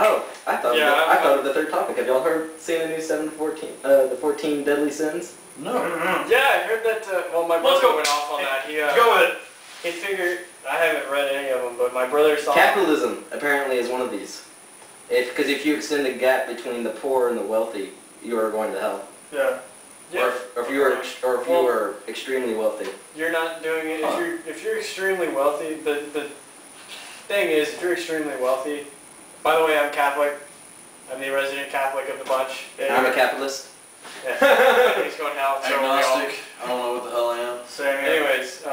Oh, I thought Yeah, I thought of the third topic. Have y'all seen the new 7-14, the 14 deadly sins? No. Yeah, I heard that. Well, my brother went off on that. Go with it. He figured. I haven't read any of them, but my brother saw. Capitalism apparently is one of these. Because if you extend the gap between the poor and the wealthy, you are going to hell. Yeah. Yeah. Or if you are extremely wealthy. You're not doing it. If you're extremely wealthy, the thing is, if you're extremely wealthy. By the way, I'm Catholic. I'm the resident Catholic of the bunch. Yeah, I'm a capitalist. Yeah. He's going to hell. So agnostic. I don't know what the hell I am. Same. Anyways,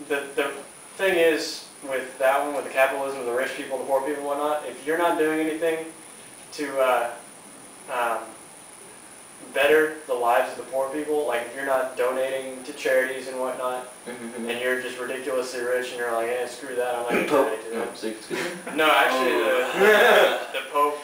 the thing is with that one, with the capitalism, the rich people, the poor people, and whatnot. If you're not doing anything to better the lives of the poor people, like if you're not donating to charities and whatnot, and you're just ridiculously rich, and you're like, eh, screw that, I'm not going to donate to them. No, actually, the Pope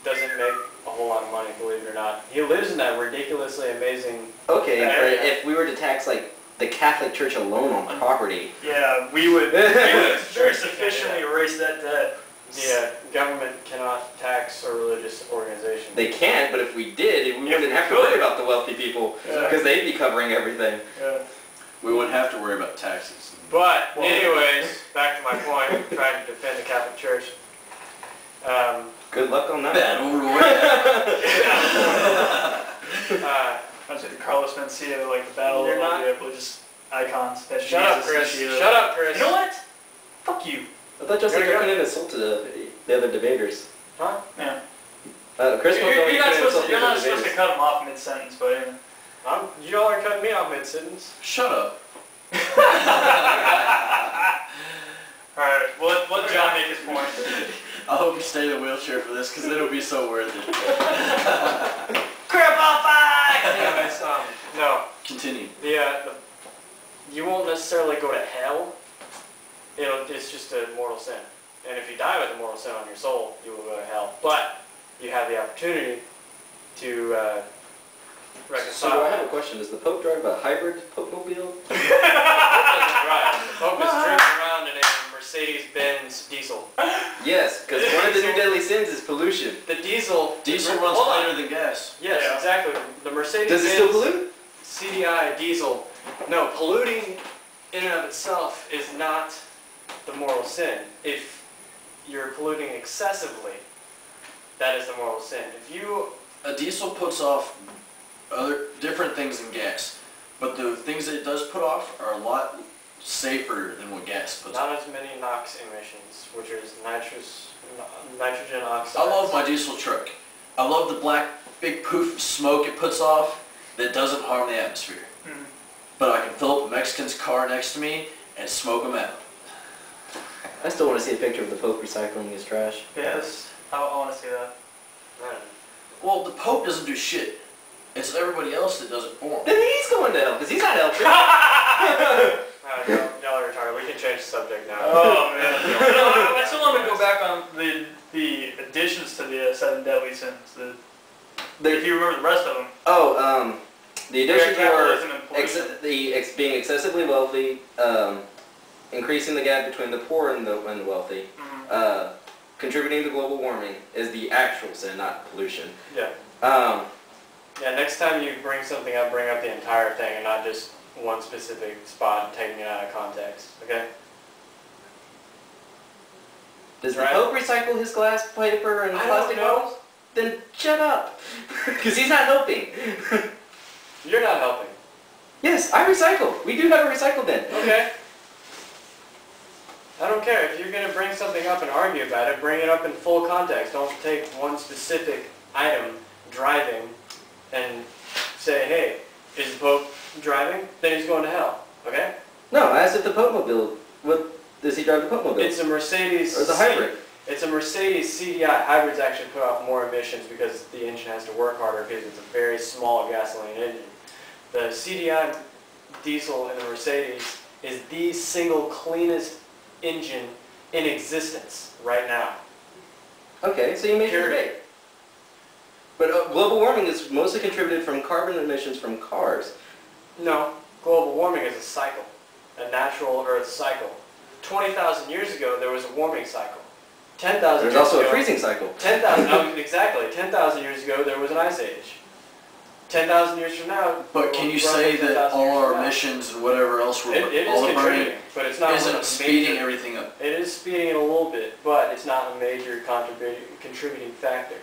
doesn't make a whole lot of money, believe it or not. He lives in that ridiculously amazing area. If we were to tax like the Catholic Church alone on property. Yeah, we would very sufficiently erase that debt. Yeah, government cannot tax a religious organization. They can, but if we did, we wouldn't have to worry about the wealthy people, because they'd be covering everything. Yeah. We wouldn't have to worry about taxes. But, anyways, back to my point, trying to defend the Catholic Church. Good luck on that. I said Carlos Mencia, like the Battle of the just icons. That's Shut up, Chris. Shut up, Chris. You know what? Fuck you. I thought Justin couldn't insult the other debaters. Huh? Yeah. Chris You're not supposed to cut him off mid-sentence, but yeah. Y'all are cutting me off mid-sentence. Shut up. Alright, we'll let John make his point. I hope you stay in the wheelchair for this, because it'll be so worth it. Cripple fight! Anyways, no. Continue. You won't necessarily go to hell. It's just a mortal sin. And if you die with a mortal sin on your soul, you will go to hell. But you have the opportunity to reconcile. So I have a question. Does the Pope drive a hybrid Pope-mobile? The Pope doesn't drive. The Pope is driving around in a Mercedes-Benz diesel. Yes, because one of the new deadly sins is pollution. The diesel runs cleaner than gas. Yes, exactly. The Mercedes-Benz. Does it still pollute? CDI diesel. No, polluting in and of itself is not the mortal sin. If you're polluting excessively, that is the mortal sin. A diesel puts off other different things than gas, but the things that it does put off are a lot safer than what gas puts off. Not as many NOx emissions, which is nitrogen oxide. I love my diesel truck. I love the black big poof of smoke it puts off that doesn't harm the atmosphere. Mm-hmm. But I can fill up a Mexican's car next to me and smoke them out. I still want to see a picture of the Pope recycling his trash. Yes, I want to see that. Well, the Pope doesn't do shit. It's everybody else that does it for him. Then he's going to hell, because he's not helping. Y'all are retarded. We can change the subject now. Oh, man. I still want to go back on the additions to the 7 deadly sins. If you remember the rest of them. Oh, the additions were pollution. being excessively wealthy, increasing the gap between the poor and the wealthy, contributing to global warming is the actual sin, not pollution. Yeah. Next time you bring something up, bring up the entire thing and not just one specific spot and taking it out of context, okay? Does the Pope recycle his glass, paper, and plastic bottles? Then shut up, because he's not helping. You're not helping. Yes, I recycle. We do have a recycle bin. Okay. I don't care. If you're going to bring something up and argue about it, bring it up in full context. Don't take one specific item, driving, and say, hey, is the Pope driving? Then he's going to hell. Okay? No, I asked if the Pope-mobile, does he drive the Pope-mobile? It's a Mercedes... Or is it a hybrid? It's a Mercedes CDI. Hybrids actually put off more emissions because the engine has to work harder because it's a very small gasoline engine. The CDI diesel in the Mercedes is the single cleanest engine in existence right now. Okay, so you made your debate. But global warming is mostly contributed from carbon emissions from cars. No, global warming is a cycle, a natural Earth cycle. 20,000 years ago, there was a warming cycle. 10,000 There's years also ago, a freezing cycle. 10,000, exactly, 10,000 years ago there was an ice age. 10,000 years from now. But can you roughly say that 10,000 all years our from now. emissions and whatever else we're, It all is the burning, contributing, but it's not one of isn't the speeding major- everything up? It is speeding it a little bit, but it's not a major contributing factor.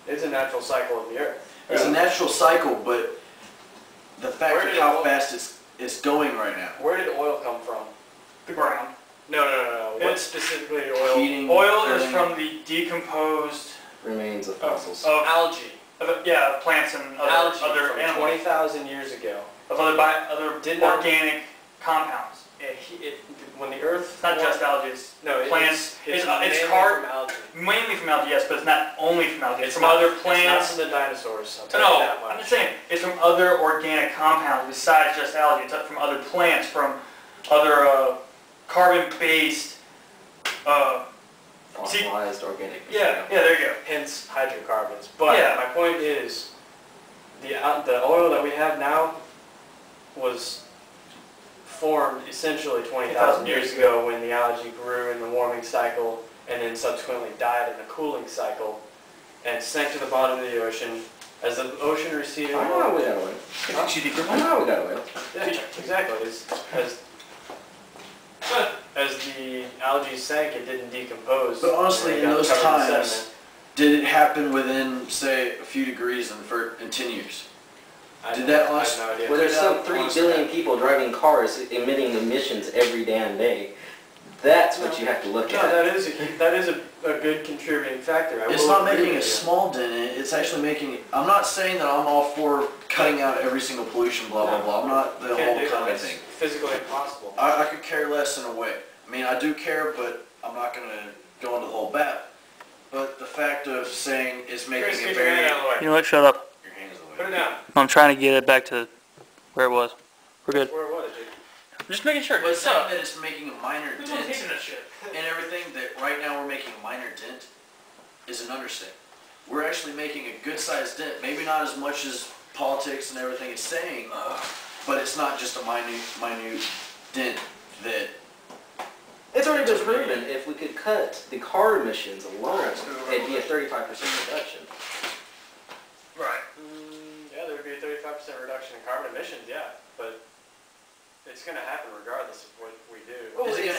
It's a natural cycle of the Earth. It's a natural cycle, but the fact Where of did how oil- fast it's going right now. Where did oil come from? The ground. No. What It's- specifically oil? Heating, Oil is burning. from the decomposed Remains of of, fossils. of, Algae. of plants and other, Algae other from animals, 20,000 years ago. of other Did not- organic compounds. When the Earth It's not just algae, it's no, plants. It's It's mainly carb- from algae. mainly from algae, yes, but it's not only from algae. It's from not- other It's plants. not from the dinosaurs. I'll tell you No, that I'm much. just saying, it's from other organic compounds besides just algae. It's from other plants, from other carbon-based, Fossilized organic yeah, material. there you go. Hence hydrocarbons. But Yeah. my point is, the oil that we have now was formed essentially 20,000 years ago when the algae grew in the warming cycle and then subsequently died in the cooling cycle and sank to the bottom of the ocean. As the ocean receded, I know how we got oil. I know how we got oil. yeah, exactly. As the algae sank, it didn't decompose. But honestly, It in got those covered in times, sediment. did it happen within, say, a few degrees in 10 years? I did don't- that I have honest- no idea. Well, there's some 3 Honestly, billion people driving cars emitting emissions every damn day. That's what you have to look No, at. that is a good contributing factor. I It's will not agree making a with you. small dent in it, it's actually making, I'm not saying that I'm all for cutting out every single pollution, blah, blah, blah. I'm not the You can't whole do kind that. of thing. It's physically impossible. I could care less in a way. I mean, I do care, but I'm not going to go into the whole bat. But the fact of saying it's making Chris, it get your hand very... out of the way. You know what? Shut up. Your hand is in the Put way. it down. I'm trying to get it back to where it was. We're good. Where was it? I'm just making sure. But saying that it's making a minor Who's dent taking that shit? and everything, that right now we're making a minor dent, is an understatement. We're actually making a good-sized dent. Maybe not as much as politics and everything is saying, but it's not just a minute dent that... It's already been proven if we could cut the car emissions alone, it'd be a 35% reduction. Right. Yeah, there would be a 35% reduction in carbon emissions, yeah. But it's going to happen regardless of what we do. Well, Is it it's- gonna